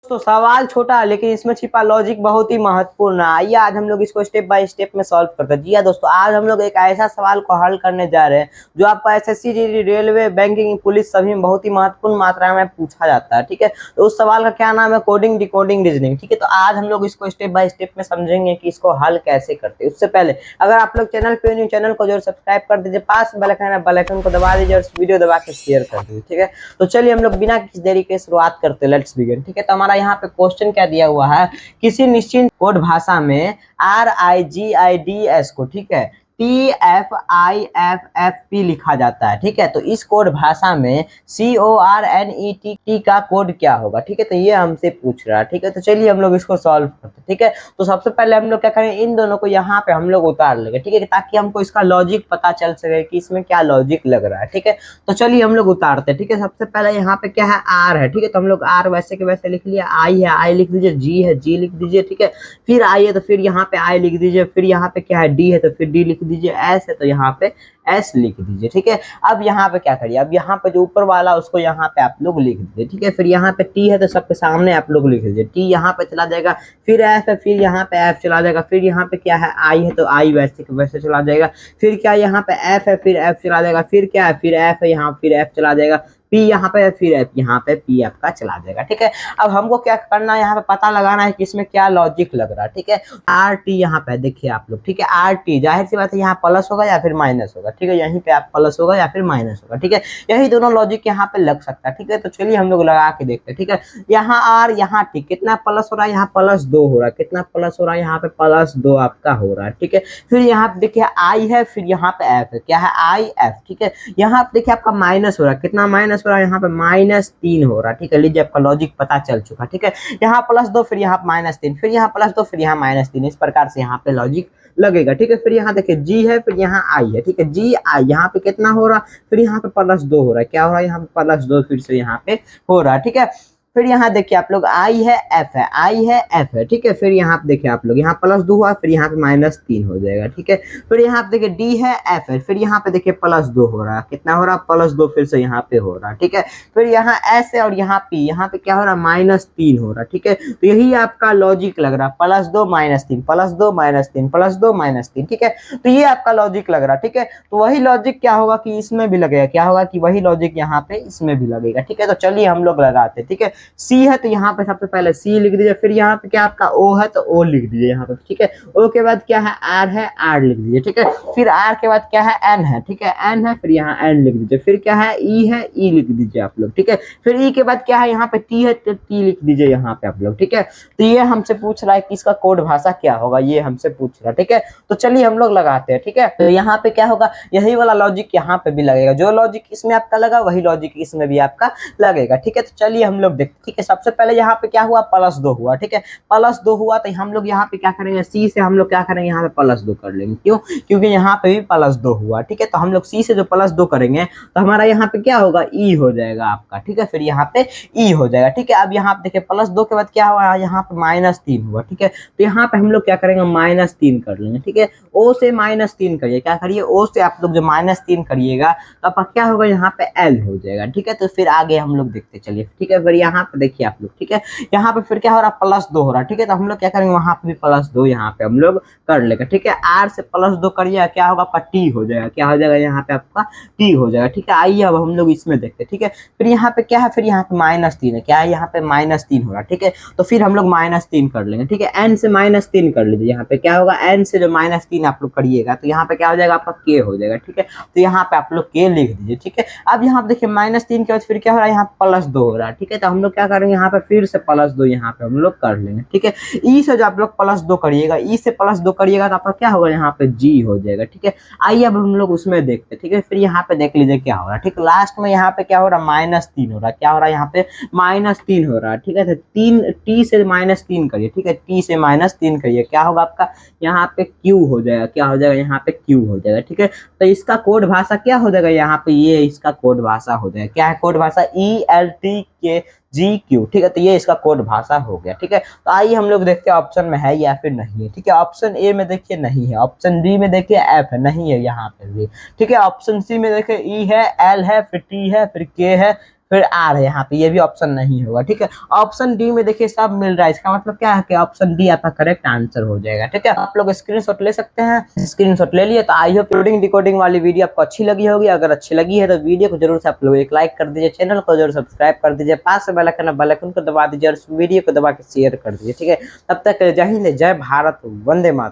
तो सवाल छोटा है लेकिन इसमें छिपा लॉजिक बहुत ही महत्वपूर्ण है। आइए आज हम लोग इसको स्टेप बाय स्टेप में सॉल्व करते हैं। जी हाँ दोस्तों, आज हम लोग एक ऐसा सवाल को हल करने जा रहे हैं जो आपका SSC, GD, railway, banking, police सभी में बहुत ही महत्वपूर्ण मात्रा में पूछा जाता है। ठीक है, तो उस सवाल का क्या नाम है? Coding, decoding, reasoning. ठीक है, तो आज हम लोग इसको स्टेप बाय स्टेप में समझेंगे कि इसको हल कैसे करते हैं। उससे पहले अगर आप लोग चैनल पे न्यू, चैनल को जरूर सब्सक्राइब कर दीजिए, पास में बेल आइकन है, बेल आइकन को दबा दीजिए और वीडियो दबा के शेयर कर दीजिए। ठीक है, तो चलिए हम लोग बिना किसी देरी के शुरुआत करते हैं। Let's begin. ठीक है, तो हमारा यहाँ पे क्वेश्चन क्या दिया हुआ है? किसी निश्चित कोड भाषा में RIGIDS को, ठीक है, TFIFFP लिखा जाता है। ठीक है, तो इस कोड भाषा में CORNET का कोड क्या होगा? ठीक है, तो ये हमसे पूछ रहा है। ठीक है, तो चलिए हम लोग इसको सॉल्व करते हैं। ठीक है, तो सबसे पहले हम लोग क्या करें, इन दोनों को यहाँ पे हम लोग उतार लेंगे। ठीक है, ताकि हमको इसका लॉजिक पता चल सके कि इसमें क्या लॉजिक लग रहा है। ठीक है, तो चलिए हम लोग उतारते हैं। ठीक है, सबसे पहले यहाँ पे क्या है? R है। ठीक है, तो हम लोग R वैसे के वैसे लिख लिया। I है, I लिख दीजिए। G है, G लिख दीजिए। ठीक है, फिर I है तो फिर यहाँ पे I लिख दीजिए। फिर यहाँ पे क्या है? D है तो फिर D लिख दीजिए। S है तो यहाँ पे S लिख दीजिए। ठीक है, अब यहाँ पे क्या करिए? अब यहाँ पे जो ऊपर वाला उसको यहाँ पे आप लोग लिख दीजिए। ठीक है, फिर यहाँ पे T है तो सबके सामने आप लोग लिख दीजिए। T यहाँ पे चला जाएगा, फिर F है, फिर यहाँ पे F चला जाएगा, फिर यहाँ पे क्या है? I है तो I वैसे के वैसे चला जाएगा, फिर क्या यहाँ पे F है, फिर F चला जाएगा, फिर क्या है? फिर F है यहाँ, फिर F चला जाएगा, P यहाँ पे, फिर F यहाँ पे P आपका चला जाएगा। ठीक है, अब हमको क्या करना है? यहाँ पे पता लगाना है कि इसमें क्या लॉजिक लग रहा है। ठीक है, RT यहाँ पे देखिए आप लोग। ठीक है, RT जाहिर सी बात है यहाँ प्लस होगा या फिर माइनस होगा। ठीक है, यहीं पे आप प्लस होगा या फिर माइनस होगा। ठीक है, यही दोनों लॉजिक यहाँ पे लग सकता है। ठीक है, तो चलिए हम लोग लगा के देखते हैं। ठीक है, यहाँ R, यहाँ T, कितना प्लस हो रहा है? यहाँ +2 हो रहा है। कितना प्लस हो रहा है? यहाँ पे +2 आपका हो रहा है। ठीक है, फिर यहाँ पे देखिए I है, फिर यहाँ पे F है। क्या है? IF। ठीक है, यहाँ पे देखिए आपका माइनस हो रहा है। कितना माइनस हो रहा है? यहाँ पे -3 हो रहा है। ठीक है, लीजिए आपका लॉजिक पता चल चुका। ठीक है, यहाँ +2, फिर यहाँ -3, फिर यहाँ +2, फिर यहाँ -3, इस प्रकार से यहाँ पे लॉजिक लगेगा। ठीक है, फिर यहाँ देखिए G है, फिर यहाँ I है। ठीक है, GI यहाँ पे कितना हो रहा? फिर यहाँ पे +2 हो रहा है। क्या हो रहा है? यहाँ पे +2 फिर से यहाँ पे हो रहा है। ठीक है, फिर यहाँ देखिए आप लोग I है, F है, I है, F है। ठीक है, फिर यहाँ पे देखिए आप लोग, यहाँ +2 हुआ, फिर यहाँ पे -3 हो जाएगा। ठीक है, फिर यहाँ पे देखिए D है, F है, फिर यहाँ पे देखिए +2 हो रहा है। कितना हो रहा है? +2 फिर से यहाँ पे हो रहा है। ठीक है, फिर यहाँ S है और यहाँ P, यहाँ पे क्या हो रहा है? -3 हो रहा है। ठीक है, तो यही आपका लॉजिक लग रहा है, +2 -3, +2 -3, +2 -3। ठीक है, तो ये आपका लॉजिक लग रहा है। ठीक है, तो वही लॉजिक क्या होगा कि इसमें भी लगेगा। क्या होगा कि वही लॉजिक यहाँ पे इसमें भी लगेगा। ठीक है, तो चलिए हम लोग लगाते हैं। ठीक है, C है तो यहाँ पे सबसे पहले C लिख दीजिए, फिर यहाँ पे क्या आपका O है तो O लिख दीजिए यहाँ पे। ठीक है, O के बाद क्या है? R है, R लिख दीजिए। ठीक है, फिर R के बाद क्या है? N है। ठीक है, N है, फिर यहाँ N लिख दीजिए, फिर क्या है? E है, E लिख दीजिए आप लोग। ठीक है, फिर E के बाद क्या है? यहाँ पे T है तो T लिख दीजिए यहाँ पे आप लोग। ठीक है, तो ये हमसे पूछ रहा है कि इसका कोड भाषा क्या होगा, ये हमसे पूछ रहा है। ठीक है, तो चलिए हम लोग लगाते हैं। ठीक है, तो यहाँ पे क्या होगा? यही वाला लॉजिक यहाँ पे भी लगेगा। जो लॉजिक इसमें आपका लगा वही लॉजिक इसमें भी आपका लगेगा। ठीक है, तो चलिए हम लोग देखते हैं। ठीक है, सबसे पहले यहाँ पे क्या हुआ? +2 हुआ। ठीक है, +2 हुआ तो हम लोग यहाँ पे क्या करेंगे? C से हम लोग क्या करेंगे? यहाँ पे +2 कर लेंगे। क्यों? क्योंकि यहाँ पे भी +2 हुआ। ठीक है, तो हम लोग C से जो +2 करेंगे तो हमारा यहाँ पे क्या होगा? E हो जाएगा आपका। ठीक है, फिर यहाँ पे E हो जाएगा। ठीक है, अब यहाँ पे देखिए +2 के बाद क्या हुआ? यहाँ पे -3 हुआ। ठीक है, तो यहाँ पे हम लोग क्या करेंगे? -3 कर लेंगे। ठीक है, O से -3 करिए। क्या करिए? O से आप लोग जो -3 करिएगा तो आपका क्या होगा? यहाँ पे L हो जाएगा। ठीक है, तो फिर आगे हम लोग देखते चलिए। ठीक है, फिर यहाँ पे देखिए आप लोग। ठीक है, यहाँ पे फिर क्या हो रहा है? +2 हो रहा है। ठीक है, तो हम लोग क्या करेंगे? वहां पे भी +2 यहाँ पे हम लोग कर लेंगे। ठीक है, R से +2 करिए, क्या होगा? आपका T हो जाएगा। क्या हो जाएगा? यहाँ पे आपका T हो जाएगा। ठीक है, आइए अब हम लोग इसमें देखते हैं। ठीक है, फिर यहाँ पे क्या है? फिर यहाँ पे -3 है। क्या है? यहाँ पे -3 हो रहा है। ठीक है, तो फिर हम लोग -3 कर लेंगे। ठीक है, N से -3 कर लीजिए। यहाँ पे क्या होगा? N से जो -3 आप लोग करिएगा तो यहाँ पे क्या हो जाएगा? आपका K हो जाएगा। ठीक है, तो यहाँ पे आप लोग K लिख दीजिए। ठीक है, अब यहाँ पे देखिए -3 के बाद फिर क्या हो रहा है? यहाँ +2 हो रहा है। ठीक है, तो हम लोग क्या करेंगे? यहाँ पे फिर से +2 यहाँ पे हम लोग कर लेंगे। ठीक है, E से जो आप लोग +2 करिएगा, E से +2 करिएगा तो आपका क्या होगा? यहाँ पे G हो जाएगा। ठीक है, आइए अब हम लोग उसमें देखते हैं। ठीक है, फिर यहाँ पे देख लीजिए क्या हो रहा है। ठीक, लास्ट में यहाँ पे क्या हो रहा है? -3 हो रहा है। क्या हो रहा है? यहाँ पे -3 हो रहा है। ठीक है, तो 3 T से -3 करिए। ठीक है, T से -3 करिए, क्या होगा आपका? यहाँ पे Q हो जाएगा। क्या हो जाएगा? यहाँ पे Q हो जाएगा। ठीक है, तो इसका कोड भाषा क्या हो जाएगा? यहाँ पे ये इसका कोड भाषा हो जाएगा। क्या है कोड भाषा? ELTKGQ। ठीक है, तो ये इसका कोड भाषा हो गया। ठीक है, तो आइए हम लोग देखते हैं ऑप्शन में है या फिर नहीं है। ठीक है, ऑप्शन ए में देखिए नहीं है, ऑप्शन बी में देखिए F है, नहीं है यहाँ पे भी। ठीक है, ऑप्शन सी में देखिए E है, L है, फिर T है, फिर K है, फिर आर है यहाँ पे, ये भी ऑप्शन नहीं होगा। ठीक है, ऑप्शन डी में देखिए सब मिल रहा है, इसका मतलब क्या है कि ऑप्शन डी आपका करेक्ट आंसर हो जाएगा। ठीक है, आप लोग स्क्रीनशॉट ले सकते हैं। स्क्रीनशॉट ले लिए तो आई होप कोडिंग डिकोडिंग वाली वीडियो आपको अच्छी लगी होगी। अगर अच्छी लगी है तो वीडियो को जरूर से आप लोग एक लाइक कर दीजिए, चैनल को जरूर सब्सक्राइब कर दीजिए, पास में बेल आइकन को दबा दीजिए और वीडियो को दबा के शेयर कर दीजिए। ठीक है, तब तक जय हिंद, जय भारत, वंदे मातरम।